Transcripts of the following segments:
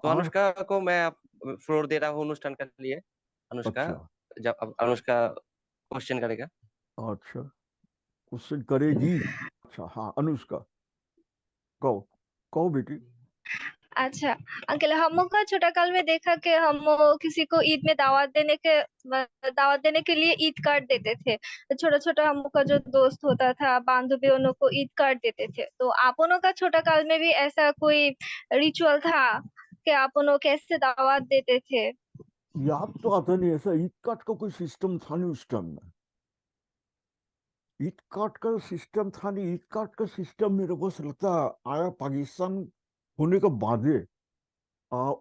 तो हाँ। अनुष्का को मैं फ्लोर दे रहा हूँ অনুষ্ঠাन के लिए। अनुष्का, अच्छा। जब अब अनुष्का क्वेश्चन करेगा। अच्छा, क्वेश्चन करेगी। अच्छा हाँ, अनुष्का, कहो, कहो बेटी। अच्छा अंकल, हमों का छोटा काल में देखा कि हम किसी को ईद में दावत देने के लिए ईद कार्ड देते थे। छोटा छोटा हम का जो दोस्त होता था, बांधवी, उन को ईद कार्ड देते थे। तो आप उन्हों का छोटा काल में भी ऐसा कोई रिचुअल था कि आप उन्हों कैसे दावत देते थे? याद तो आता नहीं, ऐसा ईद कार्ड का कोई सिस्टम था नहीं उस टाइम में। ईद कार्ड का सिस्टम था नहीं। ईद कार्ड का सिस्टम मेरे को ऐसा लगता है आया पाकिस्तान होने के बाद ही।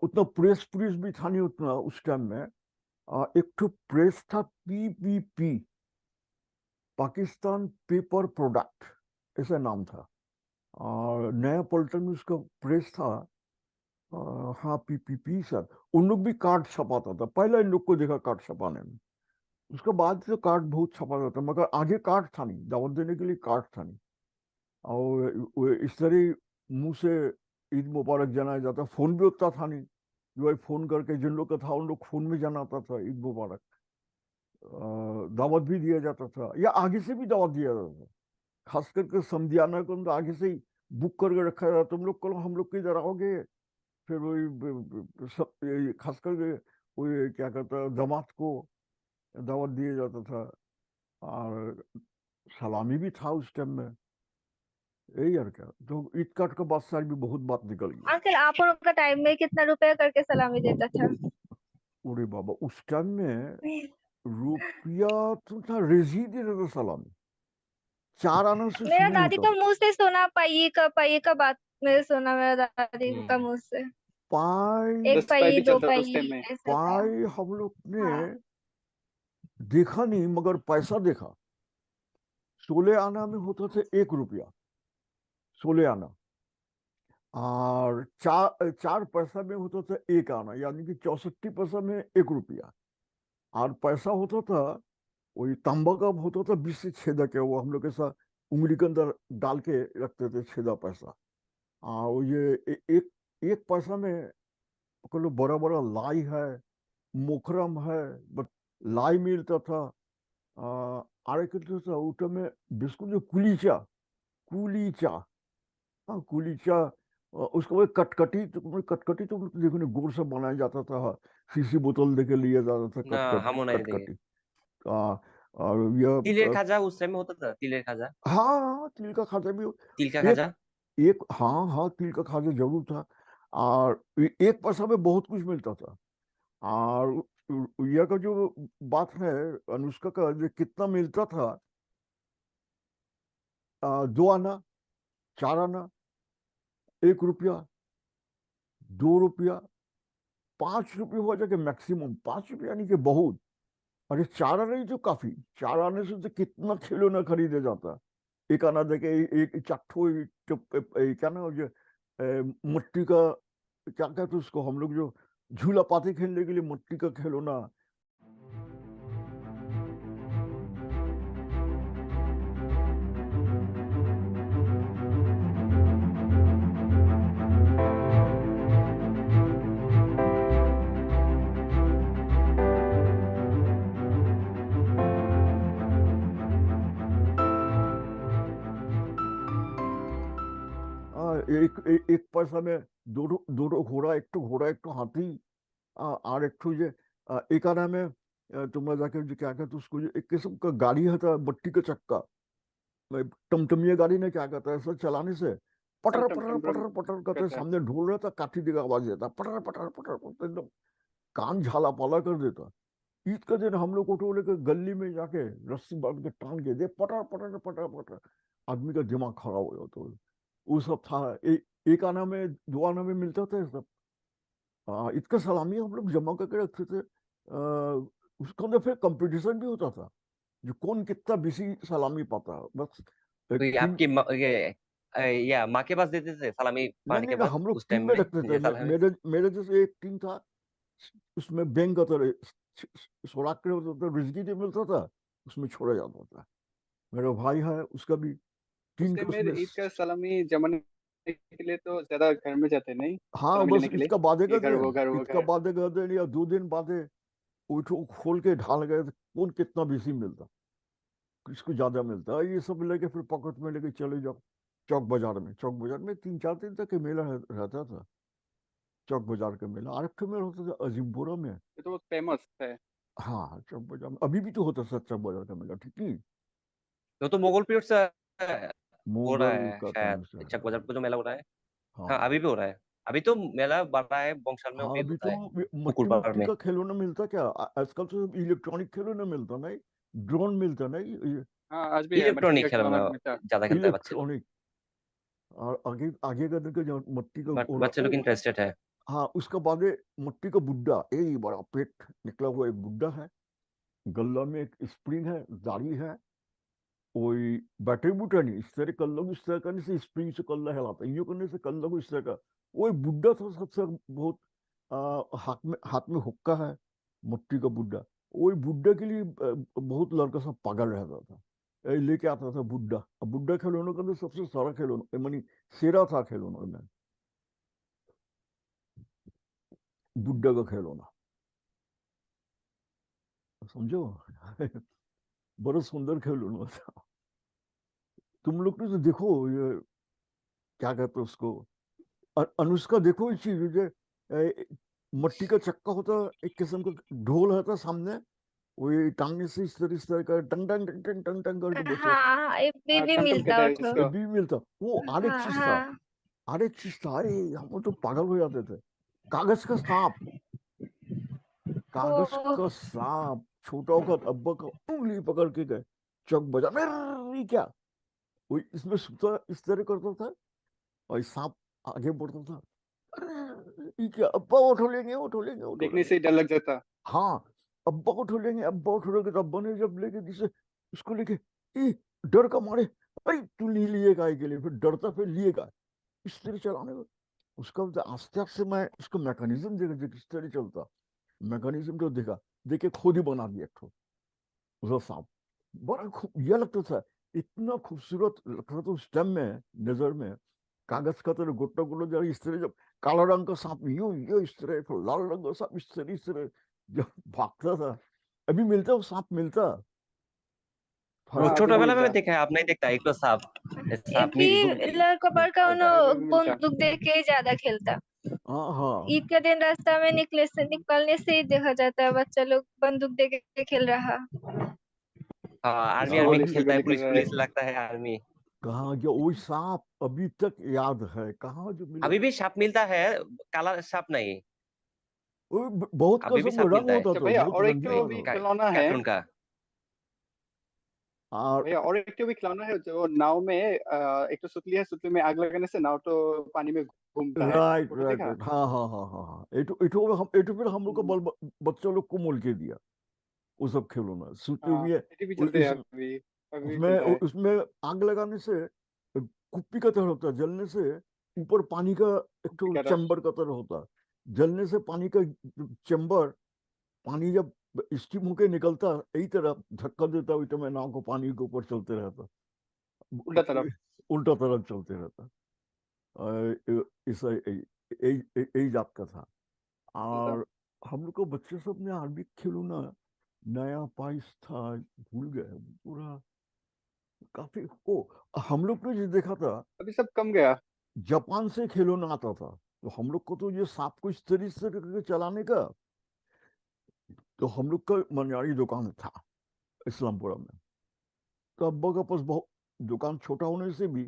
उतना प्रेस प्रेस भी था नहीं उतना उस टाइम में। एक तो प्रेस था, पीपीपी, पाकिस्तान पेपर प्रोडक्ट, ऐसा नाम था। और नया पलटन में उसका प्रेस था। हाँ, पीपीपी सर। उन लोग भी कार्ड छपाता था, पहला इन लोग को देखा कार्ड छपाने में। उसके बाद से कार्ड बहुत छपाता था, मगर आगे कार्ड था नहीं, दावत देने के लिए कार्ड था नहीं। और इस तरह मुंह से ईद मुबारक जनाया जाता। फोन भी उतना था नहीं, जो है फोन करके जिन लोग का था उन लोग फोन में जनाता था ईद मुबारक। दावत भी दिया जाता था, या आगे से भी दावत दिया जाता था। खास करके समधियाना को तो आगे से ही बुक करके रखा जाता, तुम लोग कल हम लोग के इधर आओगे। फिर वही खास करके वही क्या कहता है, दामाद को दावत दिया जाता था। और सलामी भी था उस टाइम में। यही यार, क्या तो ईद कार्ड का बात सारी भी बहुत बात निकल गया। अंकल, आप उनका का टाइम में कितना रुपया करके सलामी देता था? अरे बाबा, उस टाइम में रुपया तो था, रेजी दे रहा था सलामी। 4 आना से मेरा शुरू दादी होता का था। मुंह से सुना, पाइये का बात मैंने सुना मेरा दादी का हम्म। मुंह से। पाई, एक 10 रुपए पाई, भी दो चलता था उस पाई टाइम में। ऐसा था। पाई हम लोग ने हाँ। देखा नहीं, मगर पैसा देखा। 16 आना में होता था 1 रुपया, 16 आना। और 4 पैसा में होता था 1 आना, यानी कि 64 पैसा में 1 रुपया। और पैसा होता था वही तांबा का होता था, 20 से छेदा के, वो हम लोग ऐसा उंगली के अंदर डाल के रखते थे, छेदा पैसा। वो ये एक एक पैसा में पकड़ लो, बड़ा बड़ा लाई है, मुकरम है, बट लाई मिलता था। आरे करते था ऊटा में बिस्कुट, जो कुलीचा, कुलीचा, हाँ कुलीचा। उसको वो कटकटी, तो कटकटी तो देखो ना, गुड़ से बनाया जाता था। शीशी बोतल देके लिया जाता था, ना, हम नहीं देंगे। कटकटी। आ, और यह तिलेर खाजा उस समय में होता था, तिलेर खाजा। हाँ हाँ, तिल का खाजा भी। तिल का एक खाजा। एक हाँ हाँ, तिल का खाजा जरूर था। और 1 पैसा में बहुत कुछ मिलता था। और यह का जो बात है, अनुष्का का जो कितना मिलता था, 2 आना, 4 आना, 1 रुपया, 2 रुपया, 5 रुपये हो जाके मैक्सिमम। 5 रुपये यानी कि बहुत। अरे 4 आना ही तो काफी। 4 आने से तो कितना खिलौना खरीदे जाता। 1 आना देके एक चट्टो, क्या ना, जो मट्टी का, क्या कहते उसको हम लोग, जो झूला पाती खेलने के लिए मट्टी का खिलौना। एक पैसा में दो दो घोड़ा, एक तो घोड़ा, एक तो हाथी। और एक तो ये 1 आना में तुम जाके जो क्या कहते उसको, जो एक किस्म का गाड़ी है था, मट्टी का चक्का। टमटमिया गाड़ी ने क्या कहता है, ऐसा चलाने से टम पटर टम पटर टम टम पटर पटर करते, कहता है। सामने ढोल रहता, काठी देगा आवाज देता, पटर पटर पटर पटर, एकदम कान झाला पाला कर देता। ईद का दिन हम लोग ऑटो लेकर गली में जाके रस्सी बांध के टांग के दे, पटर पटर पटर पटर। आदमी का दिमाग खराब हो जाता। तो वो सब था। 1 आना में, 2 आना में मिलता था ये सब। ईद का सलामी हम लोग जमा करके रखते थे। उसके अंदर फिर कंपटीशन भी होता था, जो कौन कितना बेसी सलामी पाता है, बस। तो ये टीम, आपकी या माँ के पास देते थे सलामी नहीं पाने नहीं के नहीं, बाद हम लोग उस टीम टाइम में में रखते थे। ये सलामी। मेरे मेरे जैसे एक टीम था, उसमें बैंक का तो सोराख के होता था, रिजकी जो मिलता था उसमें छोड़ा जाता था। मेरा भाई है, उसका भी उस टीम टाइम का में उसमें। ईद का सलामी जमाने के लिए तो ज्यादा घर में जाते नहीं, हाँ सलामी बस लेने के लिए, इसका बाधे ये कर घर वो दे, घर वो इसका घर। बाधे कर दे या 2 दिन बाधे उठो खोल के ढाल गए तो कौन कितना बेसी मिलता, किसको ज्यादा मिलता है, ये सब लेके फिर पॉकेट में लेके चले जाओ। चौक बाजार में 3-4 दिन तक ये मेला रहता था। चौक बाजार का मेला, आरख का मेला होता था अजीमपुरा में। ये तो बहुत फेमस है। हाँ चौक बाजार में अभी भी तो होता है चौक बाजार का मेला, ठीक नहीं। तो मुगल पीरियड से हो रहा मुगल है का शायद, टाइम से चक है। बाजार पे जो मेला हो रहा है। हाँ हाँ अभी भी हो रहा है। अभी तो मेला बढ़ रहा है, बोंगशाल में हाँ भी अभी होता तो है, मट्टी मुकुलपाड़ मट्टी में। का खिलौना मिलता क्या, आजकल तो इलेक्ट्रॉनिक खिलौना मिलता नहीं, ड्रोन मिलता नहीं, हाँ आज भी है, मट्टी इलेक्ट्रॉनिक का खिलौना खिलौना मिलता है। ज्यादा खेलता है बच्चे लोग। इलेक्ट्रॉनिक। और आगे आगे का देखो जो मट्टी का बट बच्चे लोग ओ, इंटरेस्टेड है। हाँ उसका बाद मट्टी का बुड्ढा, ए बड़ा पेट निकला हुआ एक बुड्ढा है, गल्ला में एक स्प्रिंग है, दाढ़ी है, वही बैटरी बूटा नहीं, इस तरह कल्ला को इस तरह करने से स्प्रिंग से कल्ला हिलाता, यूं करने से कल्ला को इस तरह का। वही बुड्ढा था सबसे बहुत, हाथ में हुक्का है, मट्टी का बुड्ढा। वही बुड्ढा के लिए बहुत लड़का सब पागल रहता था, लेके आता था बुड्ढा। अब बुड्ढा खिलौनों का तो सबसे सारा खिलौना मानी सेरा था खिलौनों में, बुड्ढा का खिलौना, समझो। बड़ा सुंदर खिलौना था। तुम लोग तो देखो ये क्या कहते हैं उसको, अनुष्का देखो इस चीज जो मट्टी का चक्का होता, एक किस्म का ढोल होता सामने, वही टांगने से इस तरह का टंग टंग टंग टंग टंग टंग करके बच्चे। हाँ ये हाँ भी टम टम मिलता कहते हो हैं तो। इसको। अभी मिलता वो, आरेक हाँ चीज था, हाँ आरेक चीज था, अरे हम तो पागल हो जाते थे। कागज का सांप, कागज ओ का सांप, छोटा होकर अब्बा का उंगली पकड़ के गए चौक बाजार में, ये क्या, वो इसमें सुता इस तरह करता था, और ये सांप आगे बढ़ता था, अरे ये क्या, अब्बा उठो लेंगे उठो लेंगे उठो देखने लेंगे। से ही डर लग जाता। हाँ अब्बा को उठो लेंगे, अब्बा उठो लेंगे, तो अब्बा ने जब लेके जिसे उसको लेके, ए डर का मारे, अरे तू नहीं लिएगा के लिए, फिर डरता फिर लिएगा, इस तरह चलाने को। उसका आस्ते आस्ते मैं उसका मैकेनिज्म देखा किस तरह चलता, मैकेनिज्म तो देखा, देखे खुद ही बना दिया ठो उसका सांप। बड़ा खूब यह लगता था, इतना खूबसूरत लगता था उस टाइम में नजर में। कागज का तरह गोटा गोटा जब इस तरह, जब काला रंग का सांप यूं यूं इस तरह, फिर लाल रंग का सांप इस तरह जब भागता था। अभी मिलता वो सांप मिलता, वो हाँ फर्स्ट अभी छोटा भी वाला में मिलता। देखा है, आप नहीं देखता एक तो सांप, ये सांप भी लड़का बड़का हाँ उन्हों अभी भी मिलता। बंदूक देख के ही ज्यादा खेलता। हाँ हाँ ईद के दिन रास्ता में निकलने से ही देखा जाता है बच्चा लोग बंदूक देख के खेल रहा। हाँ आर्मी हाँ, आर्मी पुलिस से खेलता है, गोली कर पुलिस रहा है। पुलिस लगता है आर्मी। कहाँ गया वही सांप, अभी तक याद है, कहाँ जो मिले। अभी भी सांप मिलता है, काला सांप नहीं। वो बहुत अभी भी किस्म सांप का रंग मिलता है। होता अच्छा था, भैया, बहुत और एक रंगीन तो होता भी था। खिलौना है। कार्टून का। और भैया और एक तो भी खिलौना है जो नाव में, एक तो सुतली है, सुतली में आग लगाने से नाव तो पानी में घूमता है, राइट वो तो राइट देखा। राइट, हाँ हाँ हाँ हाँ हाँ, एटो फिर हम लोग को हम्म, बच्चों लोग को मोल के दिया वो सब खिलौना सूती हाँ हुई है। ये भी उ- चलते हैं इस अभी, अभी भी उसमें चलता है। उसमें आग लगाने से कुप्पी का तरह होता है, जलने से ऊपर पानी का एक कुप्पी तो का रस। चैम्बर का तरह होता है, जलने से पानी का चैम्बर, पानी जब स्टीम होके निकलता यही तरह धक्का देता हुई तो मैं नाव को पानी के ऊपर चलते रहता, उल्टा तरफ। उल्टा तरफ चलते रहता। ऐसा यही जात का था। चलता। और हम लोग को बच्चे सब ने आर्मी खिलौना नया पाइस था, भूल गए पूरा, काफी ओ, हम लोग ने ये देखा था, अभी सब कम गया। जापान से खिलौना आता था, तो हम लोग को तो ये सांप को इस तरीके से करके चलाने का, तो हम लोग का मनियारी दुकान था इस्लामपुरा में। तो अब्बा का पास बहुत दुकान छोटा होने से भी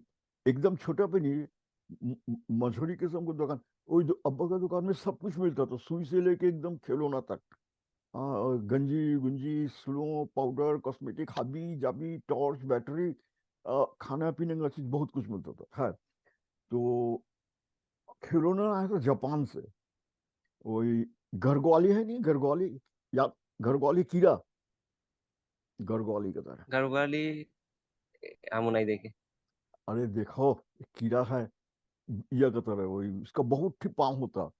एकदम छोटा पे नहीं, मझोली किस्म का दुकान, वही अब्बा का दुकान में सब कुछ मिलता था, सुई से लेके एकदम खिलौना तक। गंजी गुंजी स्लो पाउडर कॉस्मेटिक हाबी जाबी टॉर्च बैटरी, खाना पीने का चीज बहुत कुछ मिलता था है। तो खिलौना आया था जापान से, वही घरग्वाली है नहीं, घरग्वाली या घरग्वाली कीड़ा, घरग्वाली की तरह। घरवाली हम नहीं देखे। अरे देखो कीड़ा है, या का तरह, वही इसका बहुत ही पाँव होता,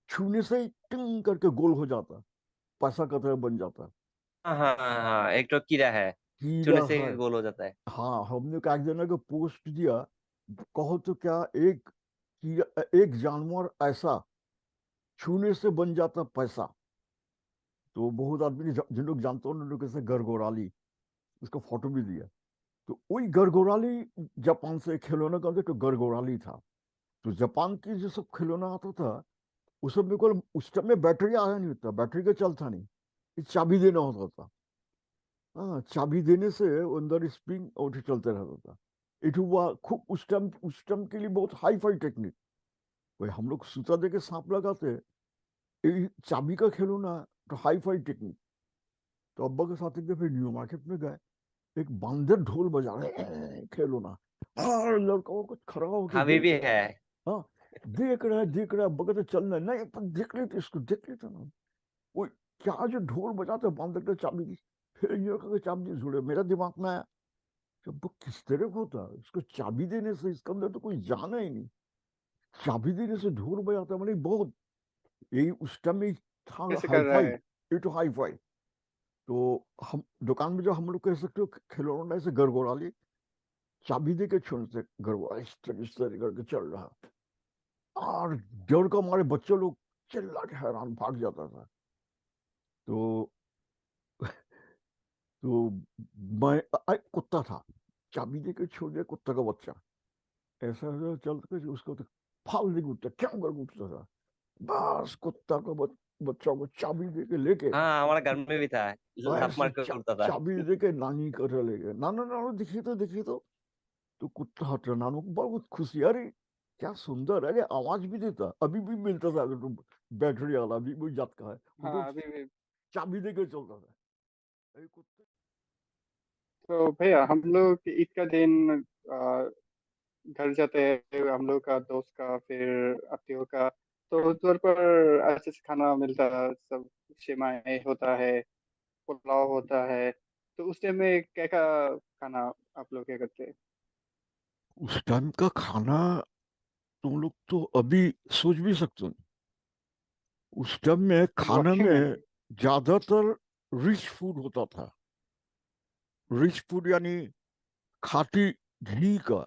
छूने से ही टिंग करके गोल हो जाता, पैसा का तरह बन जाता। हाँ हाँ हाँ हाँ, एक तो कीड़ा है, कीड़ा चूने से है। गोल हो जाता है। हाँ हमने एक जना को पोस्ट दिया, कहो तो क्या, एक जानवर ऐसा छूने से बन जाता पैसा। तो बहुत आदमी जिन लोग जानते हो उन लोग कैसे गरगोराली, उसका फोटो भी दिया। तो वही गरगोराली जापान से खिलौना का तो गरगोराली था। तो जापान की जो सब खिलौना आता था उस सब में केवल उस टाइम में बैटरी आया नहीं होता, बैटरी का चलता नहीं, ये चाबी देना होता था। हाँ, चाबी देने से वो अंदर स्प्रिंग और चलते रहता था। इट हुआ खूब उस टाइम के लिए बहुत हाई फाई टेक्निक। वही हम लोग सूता दे के सांप लगाते, ये चाबी का खिलौना तो हाई फाई टेक्निक। तो अब्बा के साथ एक दफे न्यू मार्केट में गए, एक बांदर ढोल बजा रहे खिलौना, और लड़का कुछ खड़ा होकर अभी भी देख, है। हाँ देख रहा है, अब्बा कहते चलना नहीं, पर देख लेते इसको, देख लेते ना। वो क्या जो ढोल बजाते बांदर का चाबी की, फिर ये कहा कि चाबी जुड़े, मेरा दिमाग में आया कि वो किस तरह का होता है, इसको चाबी देने से इसके अंदर तो कोई जाना ही नहीं, चाबी देने से ढोल बजाता है, मतलब बहुत, यही उस टाइम में था कैसे हाई कर रहा फाई, है? ये तो हाई फाई। तो हम दुकान में जो हम लोग कह सकते हो खिलौना ऐसे गड़गड़ाली, चाबी दे के छोड़ से गड़बड़ा इस तरह करके चल रहा, और डर का हमारे बच्चे लोग चिल्ला के हैरान भाग जाता था। तो तो एक कुत्ता था, चाबी दे के छोड़ दिया, कुत्ता का बच्चा ऐसा ऐसा चलता कि उसको तो फाल दे उठता, क्या कर उठता था, बस कुत्ता का बच्चा को चाबी दे के लेके, हाँ, हमारे घर में भी था, लात ऐसे मार के उड़ता था। चाबी दे के नानी को ले गए, नाना नाना देखिए तो कुत्ता हट रहा, नानू को बहुत खुशी, अरे क्या सुंदर, अरे आवाज भी देता, अभी भी मिलता था, अगर तुम बैटरी वाला अभी वही जात का है, वो हाँ तो अभी भी। चाबी दे के चलता था। अरे कुत्ते, तो भैया हम लोग ईद का दिन घर जाते हैं, हम लोग का दोस्त का, फिर आत्तियों का। तो उस दौर पर अच्छे से खाना मिलता है, सब सेमाई होता है, पुलाव होता है। तो उस टाइम में क्या क्या खाना आप लोग क्या करते हैं? उस टाइम का खाना तुम लोग तो अभी सोच भी सकते हो। उस टाइम में खाना वाकई में। में ज्यादातर रिच फूड होता था। रिच फूड यानी खाटी घी का,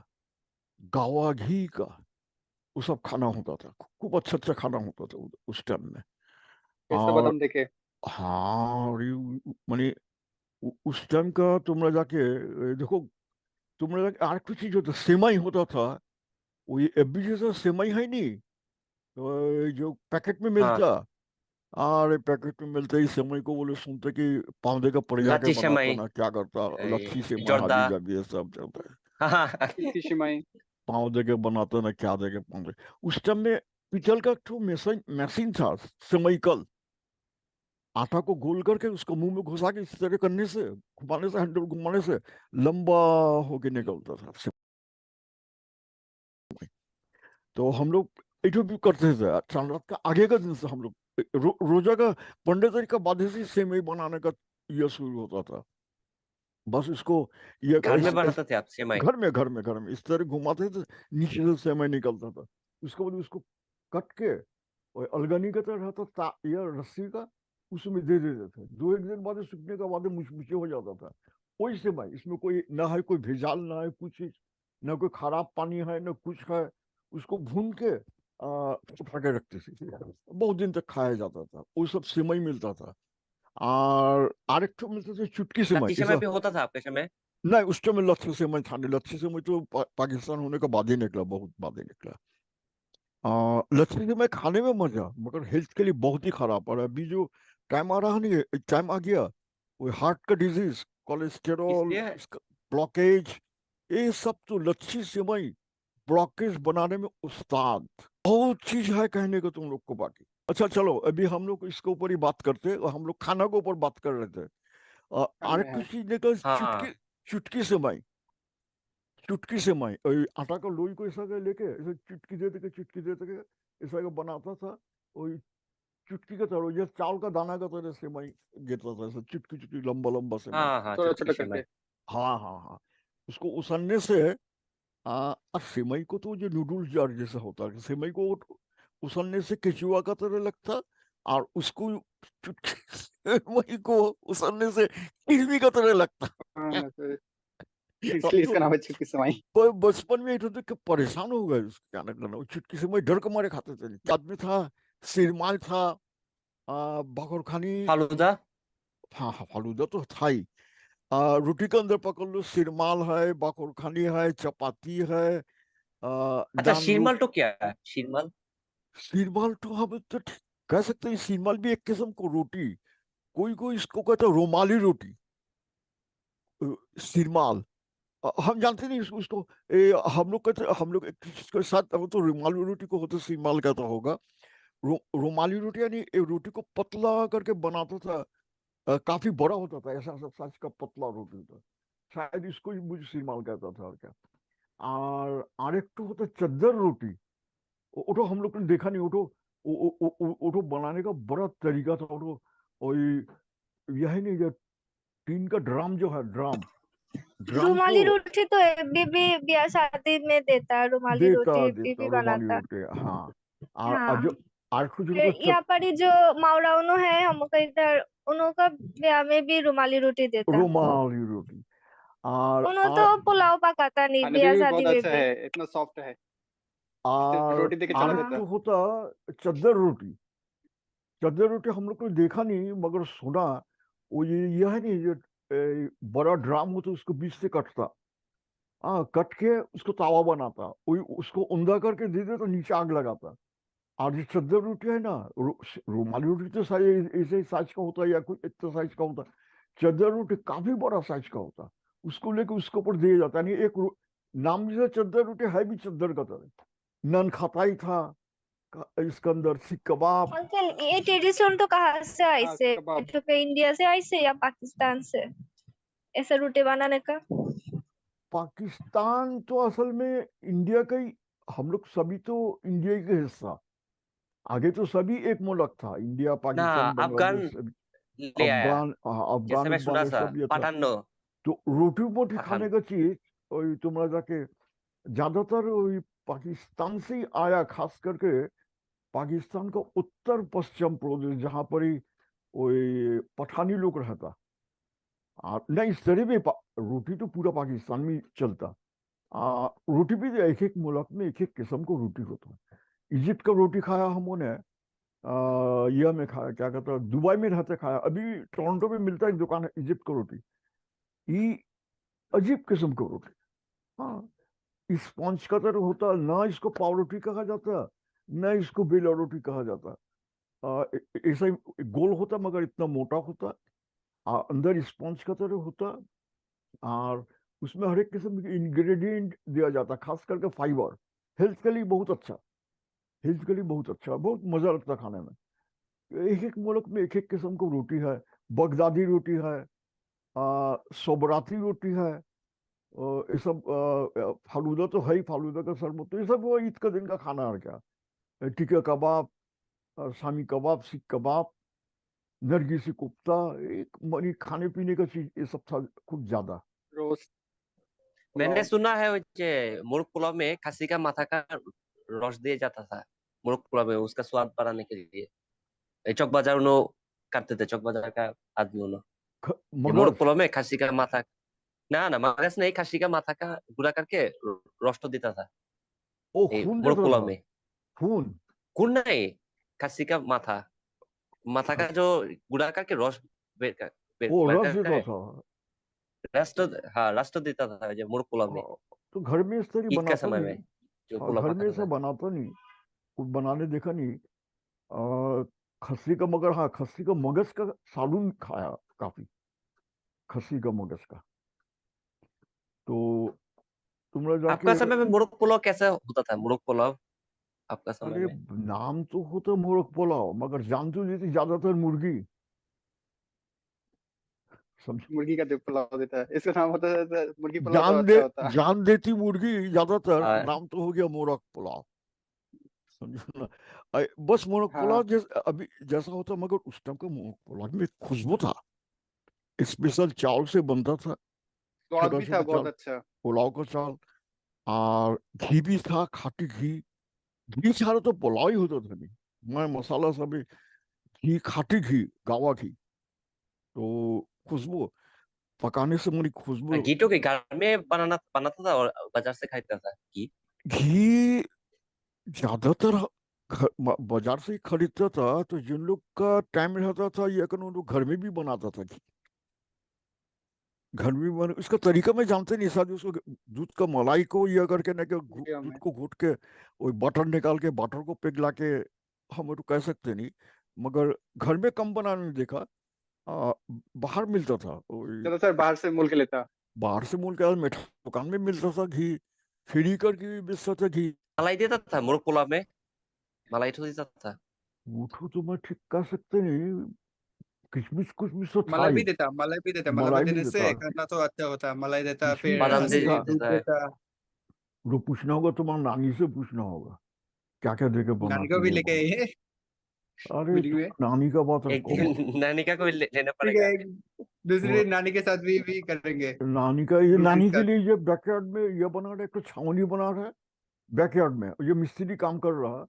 गावा घी का, वो सब खाना होता था, खूब अच्छा अच्छा खाना होता था उस टाइम में। कैसा और बादाम देखे? हाँ, और माने उस टाइम का तुमने जाके देखो, तुमने जाके आर कुछ चीज होता, सेमाई होता था, वो ये अभी जैसा सेमाई है नहीं, तो ये जो पैकेट में हाँ, मिलता, अरे पैकेट में मिलते ही सेमई को बोले सुनते कि पावदे का पड़ जाके लच्छी बनाता सेमाई, ना, क्या करता, लच्छी सेमई जोरदा। हाबी जाबी ये सब चलता है, हाँ। किसकी सेमाई? पाव दे के बनाते ना, क्या दे के पाव दे। उस टाइम में पितल का तो मशीन था, सेमई कल, आटा को गोल करके उसको मुंह में घुसा के इस तरह करने से, घुमाने से, हैंडल घुमाने से लंबा होके निकलता था सेमई। तो हम लोग इधर भी करते थे, चांद रात का आगे का दिन से हम लोग रोजा का पंडे तारीख का बाद से सेमई बनाने का ये शुरू होता था। बस इसको ये घर में बनाते थे आप सेमाई? घर में इस तरह घुमाते थे, नीचे से सेमई निकलता था, उसके बाद उसको कट के और अलगनी का तरह रहता ये रस्सी का, उसमें दे देते थे, दो एक दिन बाद सूखने का बाद मुचमुचे हो जाता था। वही सेमई, इसमें कोई ना है, कोई भेजाल ना है, कुछ ना कोई खराब पानी है ना कुछ है, उसको भून के उठा के रखते थे, बहुत दिन तक खाया जाता था, वो सब सेमई मिलता था। और आरेक ठो मिलते थे चुटकी सेमई, लच्छी सेमाई भी होता था आपके समय? नहीं उस टाइम में लच्छी सेवई था नहीं, लच्छी सेवई तो पाकिस्तान होने का बाद ही निकला, बहुत बाद ही निकला। लच्छी सेवई खाने में मजा, मगर हेल्थ के लिए बहुत ही खराब, और अभी जो टाइम आ रहा नहीं, टाइम आ गया, वो हार्ट का डिजीज, कोलेस्टेरॉल, इसलिए। ब्लॉकेज, ये सब तो लच्छी सेवई ब्लॉकेज बनाने में उस्ताद। बहुत चीज है कहने को तुम लोग को बाकी। अच्छा चलो, अभी हम लोग इसके ऊपर ही बात करते, और हम लोग खाना के ऊपर बात कर रहे थे। हाँ और में है। किसी ने कहा हाँ, चुटकी सेवई, चुटकी से माई आटा का लोई को ऐसा कर लेके ऐसे चुटकी दे के ऐसा का बनाता था, वही चुटकी का तरह, ये चावल का दाना का तरह से माई गिरता था, ऐसा चुटकी चुटकी लंबा लंबा से माई। हाँ, हाँ, छोटा चुटकी छोटा सेमाई। करके। हाँ हाँ हाँ, उसको उसलने से और सेमई को तो जो नूडल्स जार जैसा होता है, सेमई को उसलने से केचुआ का तरह लगता, और उसको चुटकी सेमई को उसलने से किडनी का तरह लगता। हाँ मैं तो इसलिए तो इसका नाम है चुटकी सेवई। बचपन में इधर देख के परेशान हो गए उसको क्या करना। वो चुटकी से मैं डर के मारे खाते थे। आदमी था, सिरमाल था, बाकुरखानी। फालूदा। हाँ हाँ, फालूदा तो था ही। रोटी के अंदर पकड़ लो, सिरमाल है, बाकुरखानी है, चपाती है, अच्छा, दान शीरमाल रोट। तो क्या है शीरमाल? सीरमाल तो हम तो ठीक कह सकते हैं। सीरमाल भी एक किस्म को रोटी, कोई कोई इसको कहता है रोमाली रोटी। सिरमाल हम जानते नहीं उसको। हम लोग कहते, हम लोग एक चीज के साथ वो तो रुमाली रोटी को होता सीमाल कहता होगा। रुमाली रोटी यानी एक रोटी को पतला करके बनाता था। काफी बड़ा होता था, ऐसा ऐसा साइज का पतला रोटी होता। शायद इसको ही मुझे सीमाल कहता था और क्या। और आरेक तो होता चद्दर रोटी। वो तो हम लोग ने देखा नहीं। वो तो वो तो बनाने का बड़ा तरीका था। वो तो वही यही नहीं, जो टीन का ड्राम जो है, ड्राम ड्राम को रुमाली रोटी तो अभी भी ब्याह शादी में देता है, रुमाली देता रोटी अभी देता भी रुमाली बनाता। रोटी। हाँ। और हाँ, जो आठ जो फिर होता यहाँ पर ही जो माउराउनो है हमको इधर, उनका ब्याह में भी रुमाली रोटी देता। रुमाली रोटी। उन्हों तो पुलाव पकाता नहीं खाने में ब्याह भी शादी बहुत में अच्छा भी। है, इतना सॉफ्ट है, सिर्फ और रोटी देके चला आरेक देता। तो होता चद्दर रोटी। चद्दर रोटी हम लोग को देखा नहीं मगर सुना। वो ये है नहीं, जो बड़ा ड्राम होता उसको बीच से कटता। हाँ, कट के उसको तावा बनाता, वही उसको उंदा करके दे दे तो नीचे आग लगाता। और जो चद्दर रोटी है ना, रुमाली रोटी तो साइज ऐसे साइज का होता है या कोई इतना साइज का होता है। चद्दर रोटी काफी बड़ा साइज का होता। उसको लेके उसके ऊपर दिया जाता। नहीं एक नाम जैसे चद्दर रोटी है भी चद्दर का तरह। नन खताई था इसके अंदर, सीख कबाब। अंकल, ये ट्रेडिशन तो कहाँ से आई हाँ, से? कबाब। तो के इंडिया से आई से या पाकिस्तान से ऐसा रोटी बनाने का? पाकिस्तान तो असल में इंडिया का ही। हम लोग सभी तो इंडिया के हिस्सा। आगे तो सभी एक मुल्क था, इंडिया ना, पाकिस्तान अफगान बांग्लादेश सभी। ले आया, अफगान, हाँ, जैसे अफगान मैं सुना अफगान था सब ये था। पठानो। तो रोटी मोटी खाने पठान। का चीज वही तुम्हारा जाके ज्यादातर वही पाकिस्तान से ही आया। खास करके पाकिस्तान का उत्तर पश्चिम प्रदेश, जहां पर ही वही पठानी लोग रहता। नहीं, इस तरह भी रोटी तो पूरा पाकिस्तान में ही चलता। रोटी भी एक एक मुल्क में एक एक किस्म को रोटी होता है। इजिप्ट का रोटी खाया हमने ने। यह में खाया, क्या कहता है, दुबई में रहते खाया। अभी टोरंटो में मिलता है एक दुकान है इजिप्ट का रोटी। ये अजीब किस्म का रोटी। हाँ, स्पॉन्ज का तरह होता ना। इसको पाव रोटी कहा जाता, ना इसको बेला रोटी कहा जाता। ऐसा ही गोल होता मगर इतना मोटा होता। अंदर स्पॉन्ज का तरह होता। और उसमें हर एक किस्म के इंग्रेडिएंट दिया जाता, खास करके फाइबर। हेल्थ के लिए बहुत अच्छा। हेल्थ के लिए बहुत अच्छा, बहुत मजा लगता खाने में। एक एक मुल्क में एक एक किस्म की रोटी है। बगदादी रोटी है, सोबराती रोटी है, ये सब। फालूदा तो है ही, फालूदा का शरबत। तो ये सब वो ईद का दिन का खाना है क्या। टिक्का कबाब, शामी कबाब, सीख कबाब, नरगिसी कोफ्ता। एक मनी खाने पीने का चीज ये सब था कुछ ज्यादा। रोस्ट, मैंने पुलाव। सुना है मुर्ग पुलाव में खसी का माथा का रस दिया जाता था। मुर्ग पुलाव में उसका स्वाद बढ़ाने के लिए। चौक बाजार उन्हों करते थे, चौक बाजार का आदमी उन्हों। ये मुर्ग मगज। पुलाव में खसी का माथा, ना ना मगज नहीं, खसी का माथा का गुड़ा करके रोस्ट देता था ओ, ये खून मुर्ग देता पुलाव था। में। खून। कुल नहीं, खसी का माथा, माथा का खस, जो गुड़ा करके रस ओ, बेर रस करके देता था। रस तो, हाँ रस तो देता था ये मुर्ग पुलाव में, हाँ, तो घर में इस तरह ईद का बनाता समय नहीं। में जो हाँ, पुलाव घर में पकाता ऐसा था। बनाता नहीं। कुछ बनाने देखा नहीं। खस्सी का, मगर हाँ, खस्सी का मगज का सालून खाया काफी। खस्सी का मगज का। तो तुमने आपका जाके। समय में मुर्ग पुलाव कैसा होता था? मुर्ग पुलाव आपका समय अरे, में? नाम तो होता मुर्ग पुलाव मगर जान तो देती ज्यादातर मुर्गी। समझ। मुर्गी का पुलाव देता है, इसका नाम होता है मुर्गी पुलाव तो अच्छा होता है। जान देती मुर्गी ज्यादातर। हाँ। नाम तो हो गया मुर्ग पुलाव। समझो ना। बस मुर्ग पुलाव हाँ, जैसा अभी जैसा होता, मगर उस टाइम का मुर्ग पुलाव में खुशबू था। स्पेशल चावल से बनता था। स्वाद छोटा भी था छोटा बहुत चावल, अच्छा। पुलाव का चावल। और घी भी था, खाटी घी। घी सारा तो पुलाव ही होता था नहीं। मैं मसाला सब घी, खाटी घी, गावा घी। तो खुशबू पकाने से मेरी खुशबू। घी तो घर में बनाता था और बाजार से खरीदता था घी। घी ज्यादातर बाजार से ही खरीदता था, तो जिन लोग का टाइम रहता था ये उन लोग घर में भी बनाता था घी। घर में भी बना, इसका तरीका मैं जानते नहीं, शायद उसको दूध का मलाई को ये करके ना कि वीडियो दूध में को घोट के वो बटर निकाल के बटर को पिघला के हम तो कह सकते नहीं, मगर घर में कम बनाने देखा। बाहर मिलता था ज्यादातर बाहर से मूल के लेता। बाहर से मूल के मिठाई दुकान में मिलता था घी, फ्री करके भी बेचता था घी। मलाई देता था मुर्ग पुलाव में, मलाई तो देता था। वो तो मैं ठीक कह सकते नहीं, किशमिश कुशमिश तो था मलाई भी ही। देता, मलाई भी देता, मलाई मलाई भी देने देता, से खाना तो अच्छा होता है। मलाई देता, किशमिश फिर बादाम नहीं था। दूध देता है। देता। जो पूछना होगा तुम्हारा नानी से पूछना होगा क्या क्या देके नानी को बनाती भी है लेके वो। आइए अरे मीटिंग तुम में। नानी का बात एक रखो। दिन नानी का कोई लेना ठीक है, पड़ेगा। दूसरी वो दिन नानी के साथ भी करेंगे, नानी का, ये ग्रुप नानी के डिस्कस। लिए ये बैकयार्ड में ये बना रहा है, एक तो छावनी बना रहा है बैकयार्ड में, ये मिस्त्री काम कर रहा है,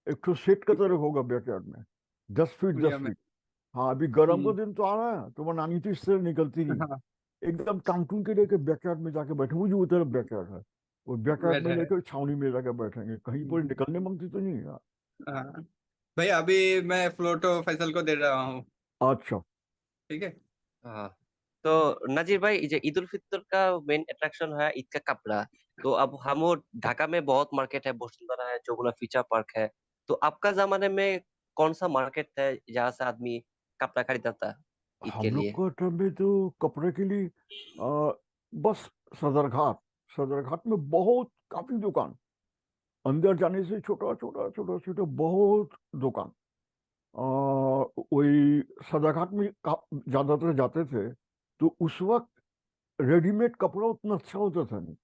एक तो सेट का तरह होगा बैकयार्ड में, 10 फीट पूजा 10 में। फीट हाँ अभी गर्म का हम्म, दिन तो आ रहा है, तो वो नानी तो इससे निकलती नहीं, हाँ, एकदम टांगटूंग के लेके बैकयार्ड में जाके बैठे, वो जो उधर बैकयार्ड है, वो बैकयार्ड में बैठा है। लेकर छावनी में जाके बैठेंगे, कहीं पर हम्म, निकलने मांगती तो नहीं यार। हाँ भैया, अभी मैं फ्लोटो फैसल को दे रहा हूँ। अच्छा। ठीक है। हाँ, तो नजीर भाई, ये ईद उल फितर का मेन अट्रैक्शन है ईद का कपड़ा। तो अब हम वो ढाका में बहुत मार्केट है, वसुंधरा है, चौगुना फीचर पार्क है। तो आपका जमाने में कौन सा मार्केट है जहाँ से आदमी कपड़ा खरीदता था ईद के हम लोग लिए? का टाइम में तो कपड़े के लिए बस सदरघाट, सदरघाट में बहुत काफी दुकान, अंदर जाने से छोटा छोटा छोटा छोटा बहुत दुकान। वही सदरघाट में ज्यादातर जाते थे, तो उस वक्त रेडीमेड कपड़ा उतना अच्छा होता था नहीं,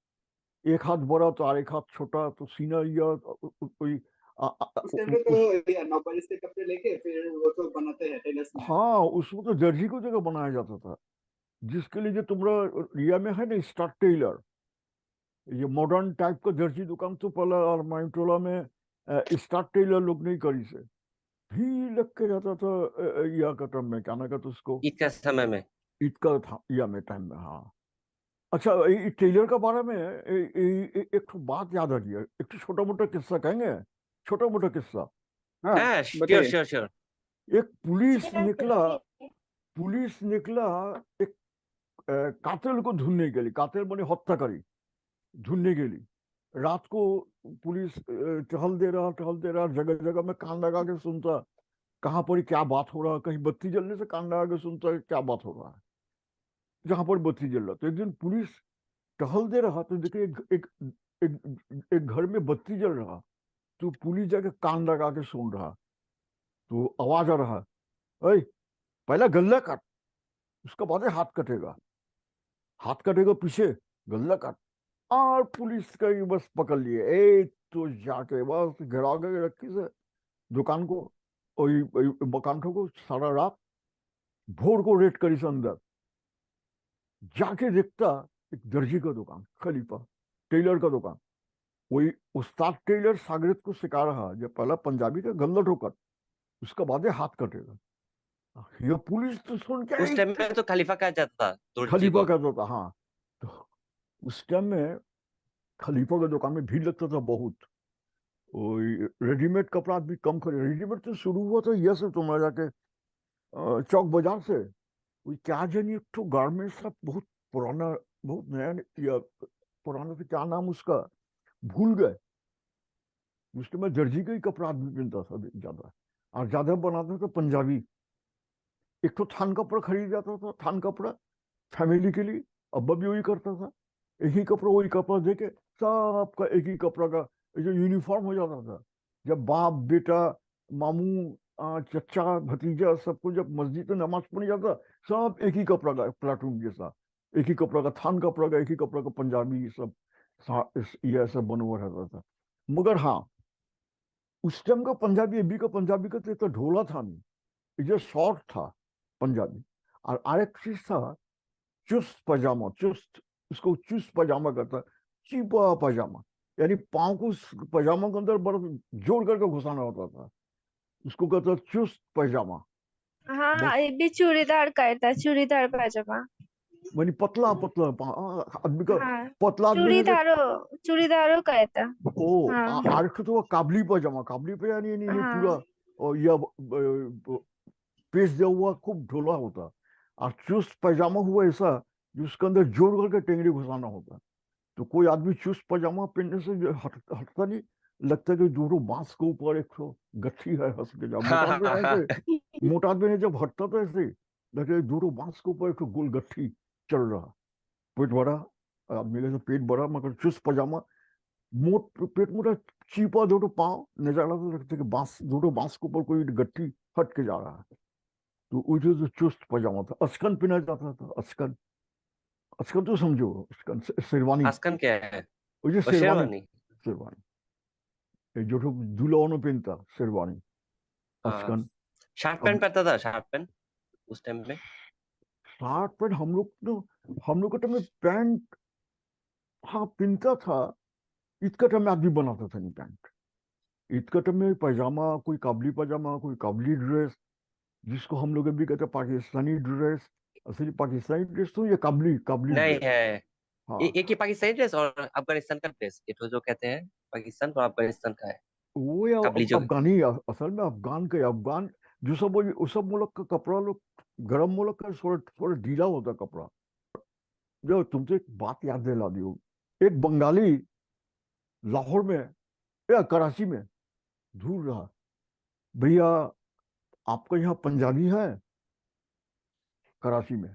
एक हाथ बड़ा तो और एक हाथ छोटा, तो सीना या कोई उस टाइम पे तो ये नौपारी से कपड़े लेके फिर वो तो बनाते हैं टेलर्स में। हाँ उसमें तो दर्जी को जगह बनाया जाता था, जिसके लिए जो तुम्हारा रिया में है ना स्टार्ट टेलर, ये मॉडर्न टाइप का दर्जी दुकान तो पहले और माइंटोला में स्टार्ट टेलर लोग नहीं करी से भी लग के जाता था। या का टर्म में क्या ना कहते उसको, ईद का समय में। ईद का था या में टाइम में हाँ। अच्छा टेलर का बारे में एक तो बात याद आ गई है, एक तो छोटा मोटा किस्सा कहेंगे, छोटा मोटा किस्सा। हाँ हाँ, श्योर बताइए। Sure sure. एक पुलिस निकला एक कातिल को ढूंढने के लिए, कातिल बने हत्याकारी ढूंढने के लिए रात को। पुलिस टहल दे रहा, जगह जगह में कान लगा के सुनता कहाँ पर क्या बात हो रहा है, कहीं बत्ती जलने से कान लगा के सुनता है क्या बात हो रहा है, जहां पर बत्ती जल रहा। तो एक दिन पुलिस टहल दे रहा, तो देखिए एक घर में बत्ती जल रहा, तो पुलिस जाके कान लगा के सुन रहा, तो आवाज आ रहा, अरे पहला गल्ला काट, उसका बाद हाथ कटेगा, हाथ कटेगा पीछे, गल्ला काट। और पुलिस का ये बस पकड़ लिए, एक तो जाके बस गिरा के रखी से दुकान को, वही मकान को सारा रात, भोर को रेड करी से अंदर जाके देखता, एक दर्जी का दुकान, खलीफा टेलर का दुकान, वही उस्ताद टेलर सागरित को सिखा रहा, जब पहला पंजाबी का गल्ला ठोकर, उसका बाद हाथ कटेगा। ये पुलिस तो सुन के उस टाइम में तो खलीफा कहा जाता था दर्जी खलीफा को। कहता था हाँ। तो उस टाइम में खलीफा के दुकान में भीड़ लगता था बहुत, रेडीमेड कपड़ा भी कम खरीद, रेडीमेड तो शुरू हुआ था ये सब तुम्हारा जाके चौक बाजार से, वो क्या जानिए एक तो गारमेंट्स था बहुत पुराना, बहुत नया, या पुराना से क्या नाम उसका भूल गए, उसके में दर्जी का ही कपड़ा आदमी पहनता था ज्यादा, और ज्यादा बनाता था पंजाबी। एक तो थान कपड़ा खरीद जाता था, थान कपड़ा फैमिली के लिए, अब्बा भी वही करता था, एक ही कपड़ा वही कपड़ा देके सबका एक ही कपड़ा का जो यूनिफॉर्म हो जाता था। जब बाप बेटा मामू चचा भतीजा सबको जब मस्जिद में नमाज पढ़ने जाता, सब एक ही कपड़ा का प्लाटून जैसा, एक ही कपड़ा का थान कपड़ा का, एक ही कपड़ा का पंजाबी सब ये सब बना हुआ रहता था। मगर हाँ उस टाइम का पंजाबी, अभी का पंजाबी का तो इतना ढोला था नहीं, ये जो शॉर्ट था पंजाबी। और आरेक चीज था चुस्त पजामा, चुस्त, इसको चुस्त पजामा कहता है, चिपा पजामा, यानी पाँव को पजामा के अंदर बर्फ जोड़ करके घुसाना होता था, उसको कहता है चुस्त पजामा। हाँ, ये भी चूड़ीदार करता है, चूड़ीदार पायजामा। माने पतला पतला आदमी का हाँ पतला आदमी ने चूड़ीदारों कहता। ओ हाँ आर्ट तो वो काबली पजामा यानी नहीं पूरा हाँ और या पेश दिया हुआ खूब ढोला होता और चुस्त पैजामा हुआ ऐसा जिसके अंदर जोड़ करके टेंगड़ी घुसाना होता। तो कोई आदमी चुस्त पजामा पहनने से जो हटता नहीं, लगता है कि दोनों बांस के ऊपर एक ठो गठरी है हंस के जा। हाँ मोटा आदमी हाँ ऐसे हाँ मोटा आदमी ने जब हटता था ऐसे लगे दोनों बांस के ऊपर एक ठो गोल गठरी चल रहा। पेट बड़ा आदमी का पेट बड़ा मगर चुस्त पजामा मोट पेट मोटा चीपा दोनों पाँव नजारा तो लगता है कि बांस दोनों बांस के ऊपर कोई गठरी हट के जा रहा है। तो वो जो चुस्त पजामा था अचकन पहना जाता था। अचकन अचकन तो समझो अचकन शेरवानी आस्कन क्या है? वो जो और शेरवानी शेरवानी। शेरवानी ये जो दुल्हनों पहनता शेरवानी हाँ, अचकन। शार्ट अब पैंट पहनता था, शार्ट पैंट उस टाइम में। शर्ट पैंट हम लोग के टाइम में पैंट हाँ पहनता था। इतका टाइम में आदमी बनाता था नहीं पैंट। इतका टाइम में पैजामा कोई काबली पजामा कोई काबली ड्रेस जिसको हम लोग अभी कहते हैं पाकिस्तानी ड्रेस। असली पाकिस्तानी ड्रेस तो ये काबली काबली नहीं ड्रेस। है, हाँ एक ही पाकिस्तानी ड्रेस और अफगानिस्तान का ड्रेस, ये तो जो कहते हैं पाकिस्तान और अफगानिस्तान का है वो या कबली जो। अफगानी असल में अफगान के अफगान जो सब वो सब मुल्क का कपड़ा लोग गर्म मुल्क का थोड़ा थोड़ा ढीला होता कपड़ा। जो तुमसे एक बात याद दिला दी हो, एक बंगाली लाहौर में या कराची में ढूंढ रहा, भैया आपका यहाँ पंजाबी है कराची में?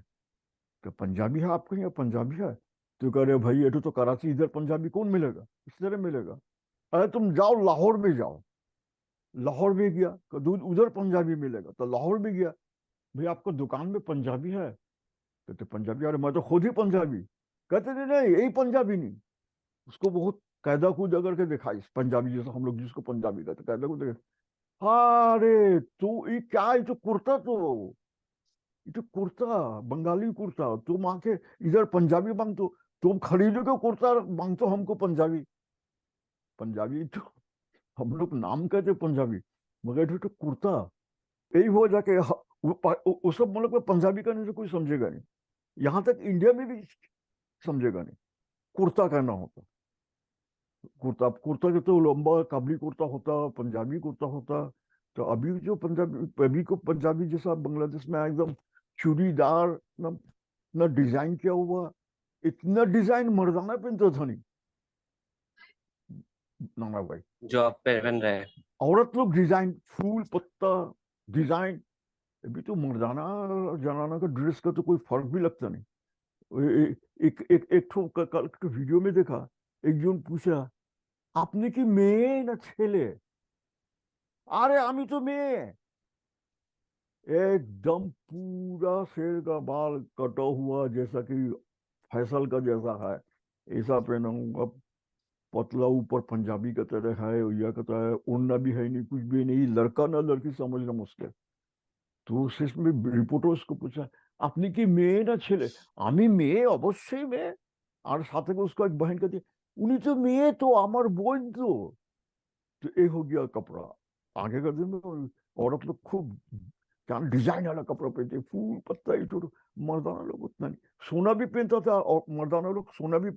तो पंजाबी है आपके यहाँ पंजाबी है? तो कह रहे भाई ये तो कराची इधर पंजाबी कौन मिलेगा, इस तरह मिलेगा। अरे तुम जाओ लाहौर में जाओ। लाहौर में गया तो उधर पंजाबी मिलेगा तो लाहौर में गया। भाई आपका दुकान में पंजाबी है? कहते पंजाबी, अरे मैं तो खुद ही पंजाबी। कहते नहीं नहीं यही पंजाबी नहीं। उसको बहुत कायदा कूद करके दिखाई पंजाबी जैसा हम लोग जिसको पंजाबी कहते कायदा कूद हाँ अरे तू ये क्या ये तो कुर्ता तो ये तो कुर्ता बंगाली कुर्ता तुम आके इधर पंजाबी मांगतो। तुम खरीदोगे कुर्ता मांगतो हमको पंजाबी। पंजाबी तो हम लोग नाम कहते पंजाबी मगर ये तो कुर्ता। यही हो जाके वो सब मुल्क में पंजाबी करने से कोई समझेगा नहीं। यहाँ तक इंडिया में भी समझेगा नहीं। कुर्ता कहना होता कुर्ता कुर्ता जो तो लंबा काबली कुर्ता होता पंजाबी कुर्ता होता। तो अभी जो पंजाबी अभी को पंजाबी जैसा बांग्लादेश में एकदम चूड़ीदार ना डिजाइन किया हुआ। इतना डिजाइन मर्दाना पहनता था नहीं नाना भाई। जो आप पहन रहे हैं। औरत लोग डिजाइन फूल पत्ता डिजाइन। अभी तो मर्दाना और जनाना का ड्रेस का तो कोई फर्क भी लगता नहीं। एक ठो कल के वीडियो में देखा। एक जन पूछा आपने की मेये ना छेले? अरे आमी तो मेये। एकदम पूरा शेर का बाल कटा हुआ जैसा कि फैसल का जैसा है ऐसा पहना हूँ। अब पतला ऊपर पंजाबी का तरह है या कहता है ओढ़ना भी है नहीं कुछ भी नहीं लड़का ना लड़की समझना मुश्किल। तो उसमें रिपोर्टर उसको पूछा আপনি কি মেয়ে না ছেলে? আমি মেয়ে অবশ্যই মেয়ে। আর সাথে করে उसको एक बहन कहती उन्हीं तो मेये तो আমার বোন तो ये हो गया कपड़ा। आगे का दिन में औरत लोग खूब क्या डिजाइन वाला कपड़ा पहनते फूल पत्ता ये तो मर्दाना लोग उतना नहीं। सोना भी पहनता था और मर्दाना लोग सोना भी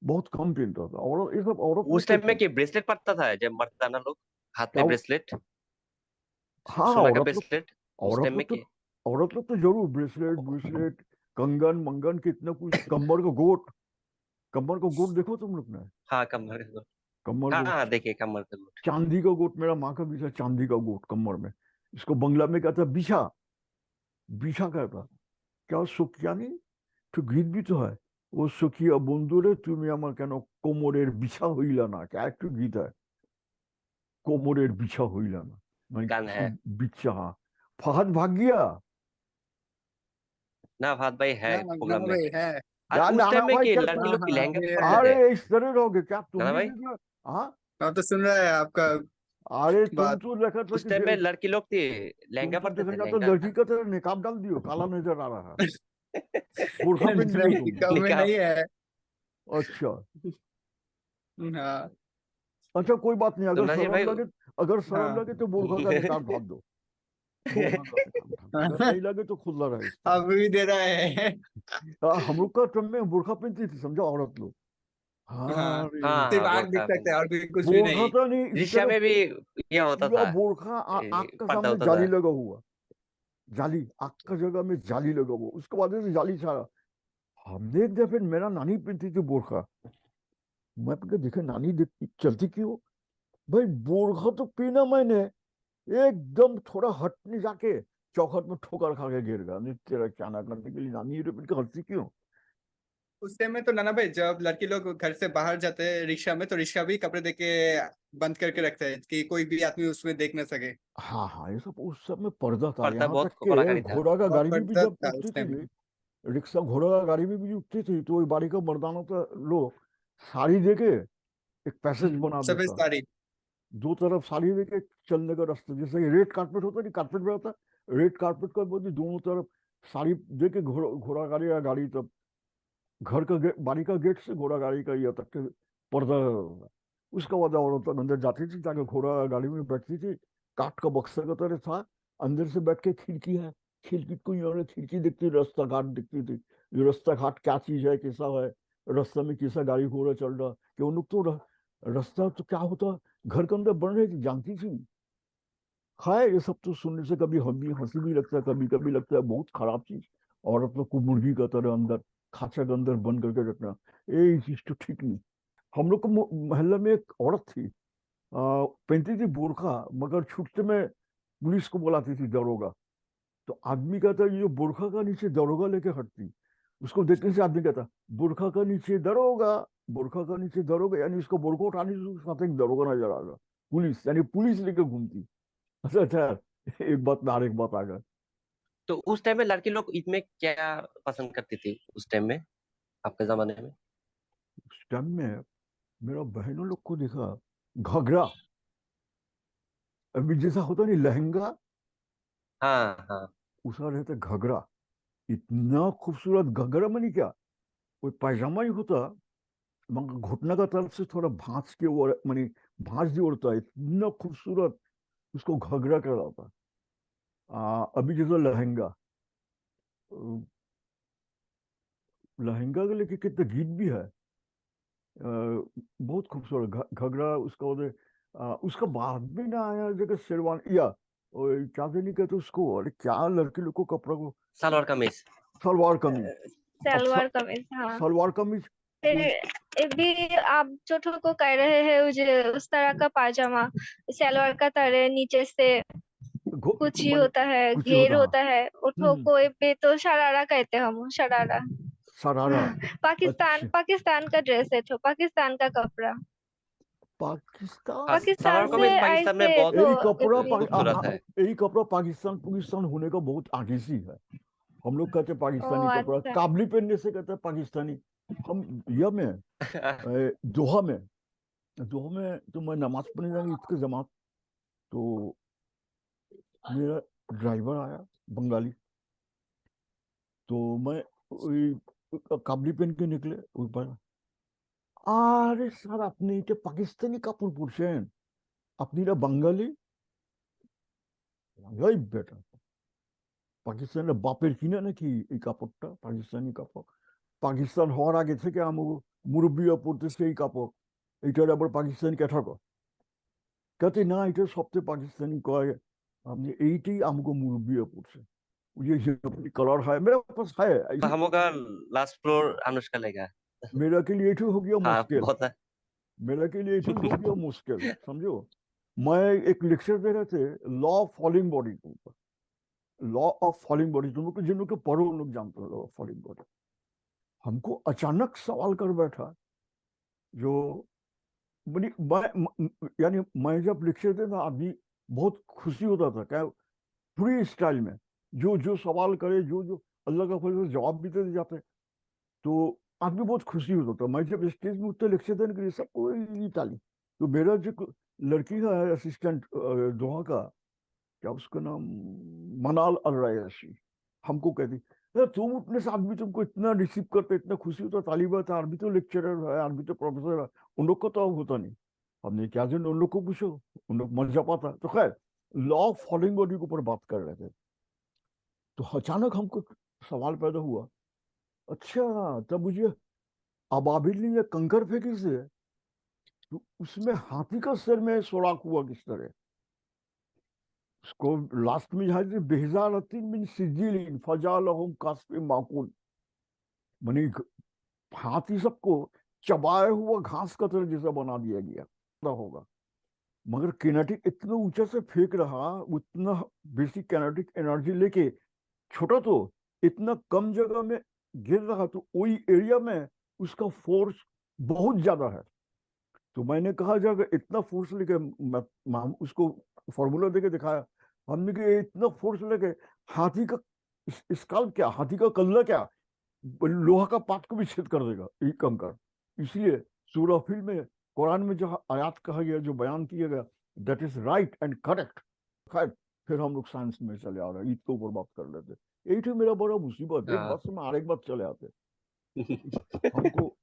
बहुत कम पहनता था और ये सब औरत लोग उस टाइम में पहनते। कि ब्रेसलेट पड़ता था जब मर्दाना लोग हाथ क्या में ब्रेसलेट, हाँ सोना का ब्रेसलेट उस टाइम में कि। औरत लोग तो जरूर ब्रेसलेट ब्रेसलेट कंगन मंगन कितना कुछ कमर का गोट देखो तुम लोग ने? हाँ कमर का गोट। कमर हाँ को हाँ, देखिए कमर का गोट। चांदी का गोट मेरा माँ का भी था चांदी का गोट कमर में। इसको बंगला में कहता बिछा बिछा कहता क्या सुखियानी तो गीत भी तो है। ও সখিয়া বন্ধুরে তুমি আমার কেন কোমরের বিছা হইলা না क्या একটু गीत है কোমরের বিছা হইলা না মানে गाना है बिछा। हाँ फहद भाग गया। ना, फहद भाई है ना प्रोग्राम में। भाई है। और यार उस नाना टाइम में भाई कि क्या लड़की हाँ लोग की हाँ लहंगा ये पहनते है। थे। अरे इस तरह रहोगे क्या तुम नाना भी भाई, देखा? हाँ अब तो सुन रहा है आपका अरे तुम बात। तो देखा था उस कि टाइम में लड़की लोग थी तुम लहंगा तो पहनते थे, देखा तो लहंगा। लड़की का तरह निकाब डाल दियो काला नजर आ रहा है। बुरखा पहन लियो नहीं तुम। कम में निकाब। नहीं है। अच्छा हाँ अच्छा कोई बात नहीं तो नजीर भाई। अगर शर्म हाँ लगे तो बुरखा का निकाब ढाल दो। बहुत गंदा से काम था, अगर नहीं लगे तो खुला रहे इस तरह। अभी भी दे रहा है। हम लोग का ट्रेन में बुर्खा पहनती थी, समझो, औरत लोग। हाँ, हाँ रे, सिर्फ हाँ आग दिख बुर्का सकता है पहनते और भी कुछ भी बोरखा नहीं। था नहीं, इस रिक्शा तरह में भी यह होता पूरा था, बोरखा आग का पर्दा सामने होता जाली था। लगा हुआ, जाली, आग का जगह में जाली लगा हुआ, उसके बाद से जाली सारा। हमने एक दफे, मेरा नानी पहनती थी बोरखा, मैं पहन के देखा, नानी देख चलती क्यों, भाई बोरखा तो पीना मैंने, एकदम थोड़ा हटने जाके चौखट में ठोकर खा के गिर गया, नहीं तेरा क्या ना करने के लिए नानी ये पहन के हंसती क्यों। उस टाइम में तो नाना भाई, जब लड़के लोग घर से बाहर जाते हैं रिक्शा में, तो रिक्शा भी कपड़े दे के बंद करके रखते हैं कि कोई भी आदमी उसमें देख ना सके। हाँ हाँ, ये सब उस सब में पर्दा था, पर्दा यहाँ तक बहुत के कड़ाकड़ी था। घोड़ा का बहुत गाड़ी में भी पर्दा जब था उठती उस टाइम थी, में। रिक्शा घोड़ा का गाड़ी में भी उठती थी, तो वही बाड़ी का मर्दाना तो लोग साड़ी दे के एक पैसेज बना सफेद देता, साड़ी। दो तरफ साड़ी दे के चलने का रास्ता, जैसे कि रेड कारपेट होता नहीं, कारपेट में होता, रेड कारपेट का बोलते दोनों तरफ साड़ी दे के घोड़ा घोड़ा गाड़ी या गाड़ी, तब घर का गेट, बाड़ी का गेट से घोड़ा गाड़ी का ये तक के पर्दा होगा। उसका बाद औरत अंदर जाती थी, जाके घोड़ा गाड़ी में बैठती थी, काठ का बक्सा का तरह था, अंदर से बैठ के खिड़की है, खिड़की को यहाँ खिड़की दिखती, रास्ता घाट दिखती थी, ये रास्ता घाट क्या चीज है, कैसा है, रास्ता में कैसा गाड़ी घोड़ा चल रहा, कि उन लोग तो रास्ता तो क्या होता, घर के अंदर बन रही थी, जानती थी। हाय, ये सब तो सुनने से कभी हम भी हंसी भी लगता है, कभी कभी लगता है बहुत खराब चीज, औरत लोग को मुर्गी का तरह अंदर खांचा के अंदर बंद करके रखना, ये चीज तो ठीक नहीं। हम लोग को मोहल्ले में एक औरत थी, पहनती थी बुर्खा, मगर छुट्टे में पुलिस को बुलाती थी दरोगा, तो आदमी कहता ये बुर्खा का नीचे दरोगा लेके हटती, उसको देखने से आदमी कहता बुर्खा का नीचे दरोगा, बुर्खा का नीचे दरोगा, यानी उसको बुर्खा उठाने से उसके साथ एक दरोगा नजर आ गया, पुलिस, यानी पुलिस लेके घूमती। अच्छा अच्छा, एक बात में और एक बात आ गया। तो उस टाइम में लड़की लोग ईद में क्या पसंद करती थी उस टाइम में, आपके जमाने में? उस टाइम में मेरा बहनों लोग को देखा, घाघरा, अभी जैसा होता नहीं लहंगा, हाँ हाँ। उसका रहता घाघरा, इतना खूबसूरत घाघरा, मैंने क्या, कोई पैजामा ही होता, मगर घुटना का तरफ से थोड़ा भांज के ओर, मानी भांज भी उड़ता है, इतना खूबसूरत, उसको घाघरा कहलाता। अभी जैसा लहंगा, अ, लहंगा के लेके कितने गीत भी है, बहुत खूबसूरत घाघरा, उसका उधर, उसका बाद में ना आया जगह शेरवानी, या क्या नहीं कहते उसको, अरे क्या लड़के लोग को कपड़ा को, सलवार कमीज। सलवार कमीज। अब सलवार कमीज, हाँ। सलवार कमीज, फिर कोई ये भी आप जो ठो को कह रहे हैं, उस तरह का पाजामा, सलवार का तरह नीचे से कुछ ही माने होता है, कुछ ही घेर होता, हाँ। होता है, उठो हम्म, को पे तो शरारा कहते हैं हम, शरारा। सरारा। पाकिस्तान अच्छा, पाकिस्तान का ड्रेस है, तो पाकिस्तान का कपड़ा, हाँ, पाकिस्तान, पाकिस्तान सलवार से कमीज पाकिस्तान में ऐसे बहुत तो यही कपड़ा खूबसूरत है। यही कपड़ा पाकिस्तान पाकिस्तान होने का बहुत आगे से है। हम लोग कहते हैं ओ पाकिस्तानी कपड़ा, अच्छा। काबली पहनने से कहते हैं पाकिस्तानी। हम यह में दोहा में, दोहा में तो मैं नमाज पढ़ने जाएंगे ईद की जमात, तो मेरा ड्राइवर आया, बंगाली, तो मैं काबली पहन के निकले ऊपर, আরে স্যার আপনি এটা পাকিস্তানি কাপড় পরছেন, আপনিরা বাঙালি, এই বেটা পাকিস্তানের বাপের কিনা নাকি এই কাপড়টা, পাকিস্তানি কাপড়, পাকিস্তান হওয়ার আগে থেকে আমাকে মুরব্বীরা পরতেছে এই কাপড়, এইটার আবার পাকিস্তানি ক্যাঠাকো, कहते ना এটা সবচেয়ে পাকিস্তানি কয়, আপনি এইটাই আমাকে মুরব্বীরা পড়ছে, ये कलर है मेरे पास है ऐसे, हम लोग का लास्ट फ्लोर अनुष्का लेगा। मेरा के लिए ये हो गया हाँ मुश्किल, बहुत है। मेरा के लिए ये हो गया मुश्किल, समझो। मैं एक लेक्चर दे रहे थे, लॉ ऑफ फॉलिंग बॉडी के ऊपर, लॉ ऑफ फॉलिंग बॉडी, तुम लोग जिन लोग के पढ़ो उन लोग जानते हो लॉ ऑफ फॉलिंग बॉडी। हमको अचानक सवाल कर बैठा, जो बड़ी यानी मैं जब लेक्चर देता आदमी बहुत खुशी होता था, क्या फ्री स्टाइल में, जो जो सवाल करे, जो जो अल्लाह का फजल से जवाब भी दे जाते, तो आदमी बहुत खुशी होता था। मैं जब स्टेज में उठते लेक्चर देने के लिए, सबको ये ताली, तो मेरा जो लड़की का असिस्टेंट दोहा का, क्या उसका नाम, मनाल अल रयाशी, हमको कहती, "यार, तुम उतने से आदमी तुमको इतना रिसीव करते, इतना खुशी होता, ताली बात, आदमी तो लेक्चरर है, आदमी तो प्रोफेसर है, उन लोग को तो अब होता नहीं। हमने क्या, जन उन लोग को पूछो, उन लोग मर जा पाता, तो खैर लॉ ऑफ फॉलिंग बॉडी के ऊपर बात कर रहे थे, तो अचानक हमको सवाल पैदा हुआ, अच्छा तब मुझे अबाबिल ने कंकर फेंकी से, तो उसमें हाथी का सिर में सुराख हुआ किस तरह? उसको लास्ट में यहाँ से बेहजारतिन मिन सिजिलिन फजालहुम कास्फिन माकूल, माने हाथी सबको चबाए हुआ घास का तरह जैसा बना दिया गया होगा। मगर किनेटिक इतना ऊंचा से फेंक रहा, उतना बेसिक किनेटिक एनर्जी लेके, छोटा तो इतना कम जगह में गिर रहा, तो वही एरिया में उसका फोर्स बहुत ज्यादा है। तो मैंने कहा जब इतना फोर्स लेके हम उसको फॉर्मूला देके दिखाया, हमने कि ये इतना फोर्स लेके हाथी का स्कल्प क्या, हाथी का कल्ला क्या, लोहा का पात को भी छेद कर देगा ये कंकर। इसलिए सूरह फिल में, कुरान में जो आयात कहा गया, जो बयान किया गया, that is right and correct. खैर फिर हम लोग साइंस में चले आ रहे हैं, ईद के ऊपर बात कर लेते। यही तो मेरा बड़ा मुसीबत, एक हाँ। बात से मैं आरेक बात चले आते हमको।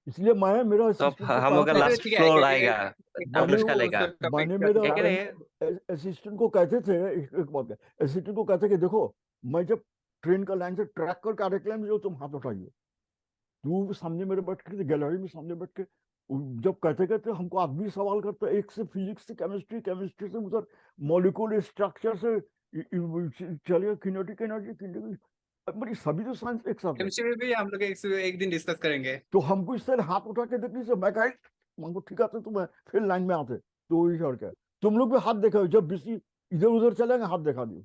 इसलिए मैं मेरा तो असिस्टेंट को हम कहा लोग का था, लास्ट ठीक है फ्लोर एक- आएगा, एक- मैंने अनुष्का लेगा। मैंने टॉपिक मेरा क्या कह रहे हैं? असिस्टेंट को कहते थे, एक बात है, असिस्टेंट को कहते कि देखो, मैं जब ट्रेन का लाइन से ट्रैक करके आ रहा जो तुम हाथ उठाइए, तू सामने मेरे बैठ के गैलरी में सामने बैठ के जब कहते कहते हमको आदमी सवाल करता है, एक से फिजिक्स से केमिस्ट्री, केमिस्ट्री से उधर मॉलिक्यूलर स्ट्रक्चर से चलिए किनेटिक एनर्जी, बड़ी सभी तो साइंस एक साथ है। केमिस्ट्री में भी हम लोग एक दिन डिस्कस करेंगे। तो हमको इस तरह हाथ उठा के देखने से मैं कहा हमको ठीक आते, तुम्हें फिर लाइन में आते, तो वही और क्या, तुम लोग भी हाथ देखा, जब बिसी इधर उधर चलेंगे हाथ दिखा दियो।